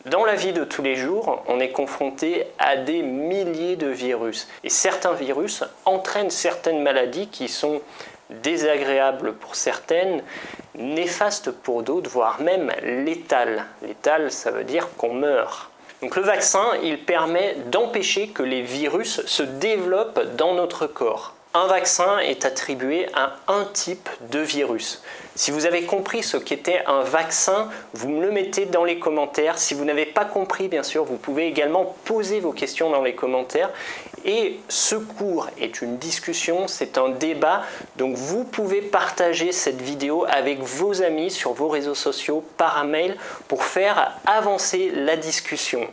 Dans la vie de tous les jours, on est confronté à des milliers de virus. Et certains virus entraînent certaines maladies qui sont désagréables pour certaines, néfastes pour d'autres, voire même létales. Létales, ça veut dire qu'on meurt. Donc le vaccin, il permet d'empêcher que les virus se développent dans notre corps. Un vaccin est attribué à un type de virus. Si vous avez compris ce qu'était un vaccin, vous me le mettez dans les commentaires. Si vous n'avez pas compris, bien sûr, vous pouvez également poser vos questions dans les commentaires. Et ce cours est une discussion, c'est un débat. Donc vous pouvez partager cette vidéo avec vos amis sur vos réseaux sociaux par mail pour faire avancer la discussion.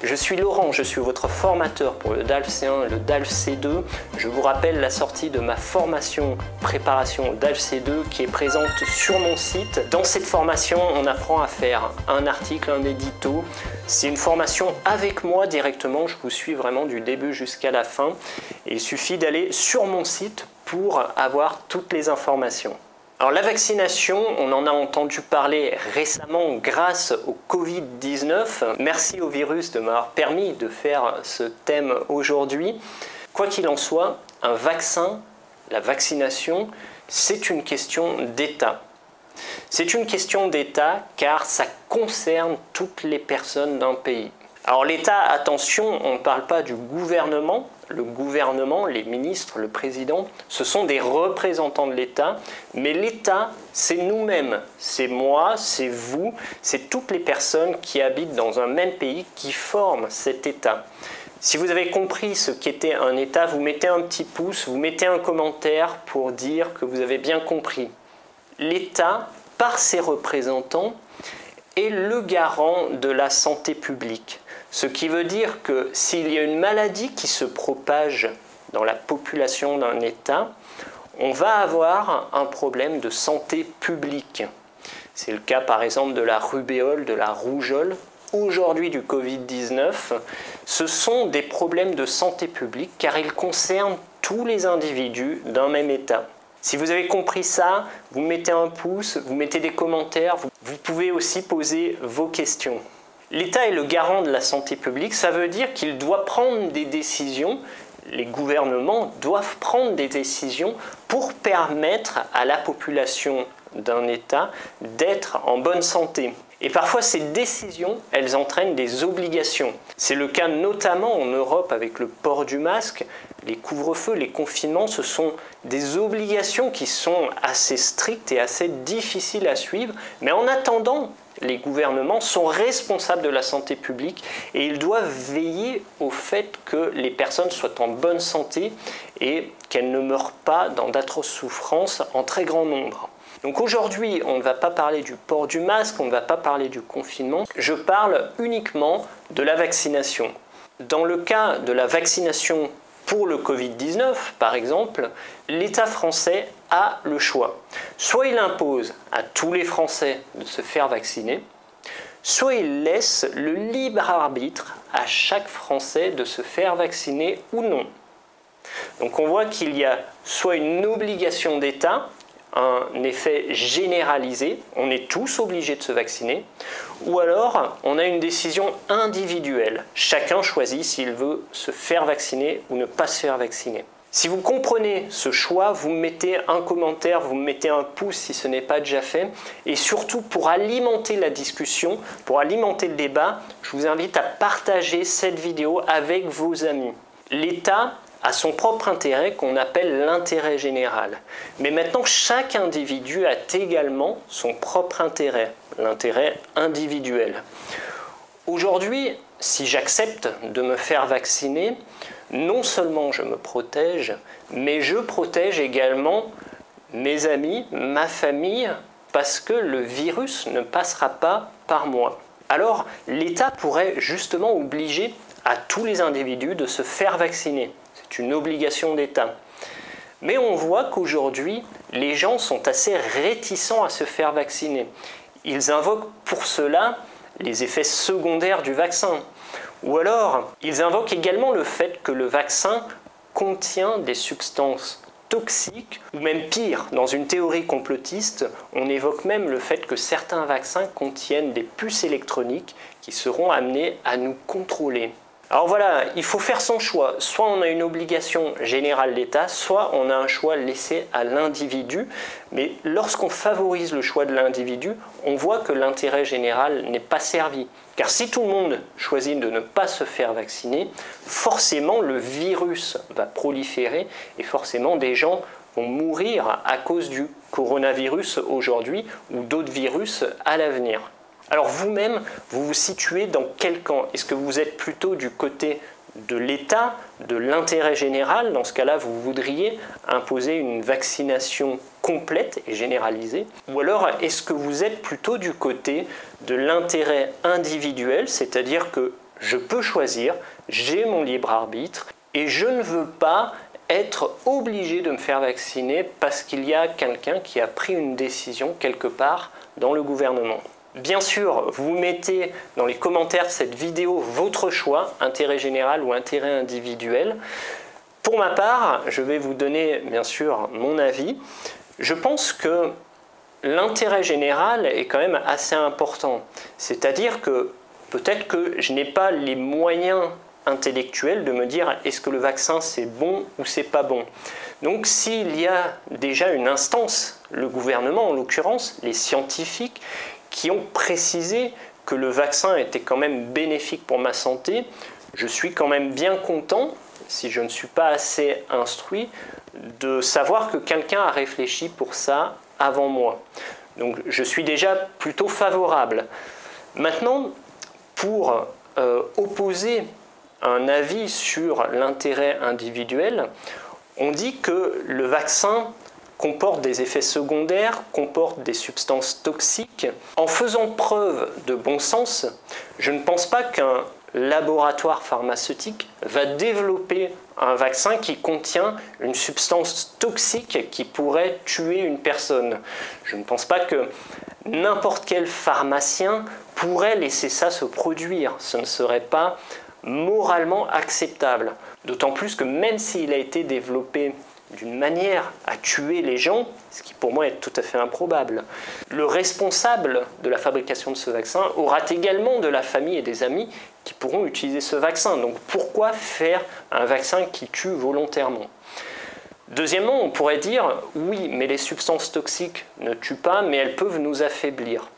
Je suis Laurent, je suis votre formateur pour le DALF C1 et le DALF C2. Je vous rappelle la sortie de ma formation préparation au DALF C2 qui est présente sur mon site. Dans cette formation, on apprend à faire un article, un édito. C'est une formation avec moi directement, je vous suis vraiment du début jusqu'à la fin. Et il suffit d'aller sur mon site pour avoir toutes les informations. Alors la vaccination, on en a entendu parler récemment grâce au Covid-19. Merci au virus de m'avoir permis de faire ce thème aujourd'hui. Quoi qu'il en soit, un vaccin, la vaccination, c'est une question d'État. C'est une question d'État car ça concerne toutes les personnes d'un pays. Alors l'État, attention, on ne parle pas du gouvernement. Le gouvernement, les ministres, le président, ce sont des représentants de l'État. Mais l'État, c'est nous-mêmes. C'est moi, c'est vous, c'est toutes les personnes qui habitent dans un même pays qui forment cet État. Si vous avez compris ce qu'était un État, vous mettez un petit pouce, vous mettez un commentaire pour dire que vous avez bien compris. L'État, par ses représentants, est le garant de la santé publique. Ce qui veut dire que s'il y a une maladie qui se propage dans la population d'un État, on va avoir un problème de santé publique. C'est le cas par exemple de la rubéole, de la rougeole, aujourd'hui du Covid-19. Ce sont des problèmes de santé publique car ils concernent tous les individus d'un même État. Si vous avez compris ça, vous mettez un pouce, vous mettez des commentaires, vous pouvez aussi poser vos questions. L'État est le garant de la santé publique, ça veut dire qu'il doit prendre des décisions, les gouvernements doivent prendre des décisions pour permettre à la population d'un État d'être en bonne santé. Et parfois ces décisions, elles entraînent des obligations. C'est le cas notamment en Europe avec le port du masque, les couvre-feux, les confinements, ce sont des obligations qui sont assez strictes et assez difficiles à suivre. Mais en attendant, les gouvernements sont responsables de la santé publique et ils doivent veiller au fait que les personnes soient en bonne santé et qu'elles ne meurent pas dans d'atroces souffrances en très grand nombre. Donc aujourd'hui, on ne va pas parler du port du masque, on ne va pas parler du confinement, je parle uniquement de la vaccination. Dans le cas de la vaccination pour le Covid-19, par exemple, l'État français a le choix. Soit il impose à tous les Français de se faire vacciner, soit il laisse le libre arbitre à chaque Français de se faire vacciner ou non. Donc on voit qu'il y a soit une obligation d'État, un effet généralisé, on est tous obligés de se vacciner, ou alors on a une décision individuelle. Chacun choisit s'il veut se faire vacciner ou ne pas se faire vacciner. Si vous comprenez ce choix, vous me mettez un commentaire, vous me mettez un pouce si ce n'est pas déjà fait. Et surtout, pour alimenter la discussion, pour alimenter le débat, je vous invite à partager cette vidéo avec vos amis. L'État a son propre intérêt qu'on appelle l'intérêt général. Mais maintenant, chaque individu a également son propre intérêt, l'intérêt individuel. Aujourd'hui, si j'accepte de me faire vacciner, non seulement je me protège, mais je protège également mes amis, ma famille, parce que le virus ne passera pas par moi. Alors, l'État pourrait justement obliger à tous les individus de se faire vacciner. C'est une obligation d'État. Mais on voit qu'aujourd'hui, les gens sont assez réticents à se faire vacciner. Ils invoquent pour cela les effets secondaires du vaccin. Ou alors, ils invoquent également le fait que le vaccin contient des substances toxiques, ou même pire, dans une théorie complotiste, on évoque même le fait que certains vaccins contiennent des puces électroniques qui seront amenées à nous contrôler. Alors voilà, il faut faire son choix. Soit on a une obligation générale d'État, soit on a un choix laissé à l'individu. Mais lorsqu'on favorise le choix de l'individu, on voit que l'intérêt général n'est pas servi. Car si tout le monde choisit de ne pas se faire vacciner, forcément le virus va proliférer et forcément des gens vont mourir à cause du coronavirus aujourd'hui ou d'autres virus à l'avenir. Alors vous-même, vous vous situez dans quel camp? Est-ce que vous êtes plutôt du côté de l'État, de l'intérêt général? Dans ce cas-là, vous voudriez imposer une vaccination complète et généralisée? Ou alors, est-ce que vous êtes plutôt du côté de l'intérêt individuel, c'est-à-dire que je peux choisir, j'ai mon libre arbitre et je ne veux pas être obligé de me faire vacciner parce qu'il y a quelqu'un qui a pris une décision quelque part dans le gouvernement? Bien sûr, vous mettez dans les commentaires de cette vidéo votre choix, intérêt général ou intérêt individuel. Pour ma part, je vais vous donner bien sûr mon avis. Je pense que l'intérêt général est quand même assez important. C'est-à-dire que peut-être que je n'ai pas les moyens intellectuels de me dire est-ce que le vaccin c'est bon ou c'est pas bon. Donc s'il y a déjà une instance, le gouvernement en l'occurrence, les scientifiques, qui ont précisé que le vaccin était quand même bénéfique pour ma santé, je suis quand même bien content, si je ne suis pas assez instruit, de savoir que quelqu'un a réfléchi pour ça avant moi. Donc je suis déjà plutôt favorable. Maintenant, pour opposer un avis sur l'intérêt individuel, on dit que le vaccin comporte des effets secondaires, comporte des substances toxiques. En faisant preuve de bon sens, je ne pense pas qu'un laboratoire pharmaceutique va développer un vaccin qui contient une substance toxique qui pourrait tuer une personne. Je ne pense pas que n'importe quel pharmacien pourrait laisser ça se produire. Ce ne serait pas moralement acceptable. D'autant plus que même s'il a été développé d'une manière à tuer les gens, ce qui pour moi est tout à fait improbable, le responsable de la fabrication de ce vaccin aura également de la famille et des amis qui pourront utiliser ce vaccin. Donc pourquoi faire un vaccin qui tue volontairement? Deuxièmement, on pourrait dire oui, mais les substances toxiques ne tuent pas, mais elles peuvent nous affaiblir.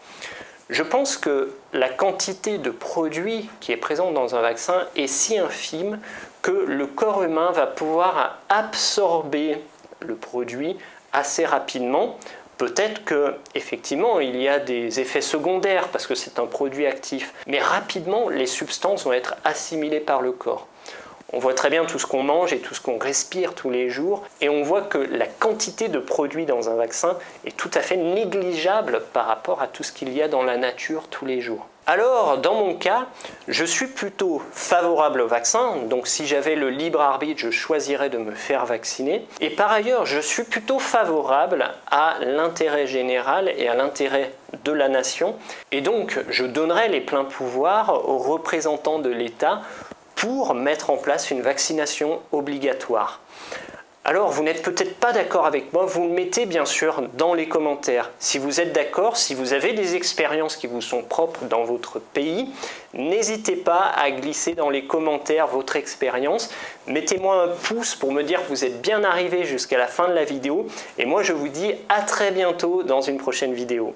Je pense que la quantité de produits qui est présente dans un vaccin est si infime que le corps humain va pouvoir absorber le produit assez rapidement. Peut-être qu'effectivement il y a des effets secondaires parce que c'est un produit actif, mais rapidement les substances vont être assimilées par le corps. On voit très bien tout ce qu'on mange et tout ce qu'on respire tous les jours et on voit que la quantité de produits dans un vaccin est tout à fait négligeable par rapport à tout ce qu'il y a dans la nature tous les jours. Alors, dans mon cas, je suis plutôt favorable au vaccin, donc si j'avais le libre arbitre, je choisirais de me faire vacciner. Et par ailleurs, je suis plutôt favorable à l'intérêt général et à l'intérêt de la nation. Et donc, je donnerais les pleins pouvoirs aux représentants de l'État pour mettre en place une vaccination obligatoire. Alors, vous n'êtes peut-être pas d'accord avec moi, vous le mettez bien sûr dans les commentaires. Si vous êtes d'accord, si vous avez des expériences qui vous sont propres dans votre pays, n'hésitez pas à glisser dans les commentaires votre expérience. Mettez-moi un pouce pour me dire que vous êtes bien arrivé jusqu'à la fin de la vidéo. Et moi, je vous dis à très bientôt dans une prochaine vidéo.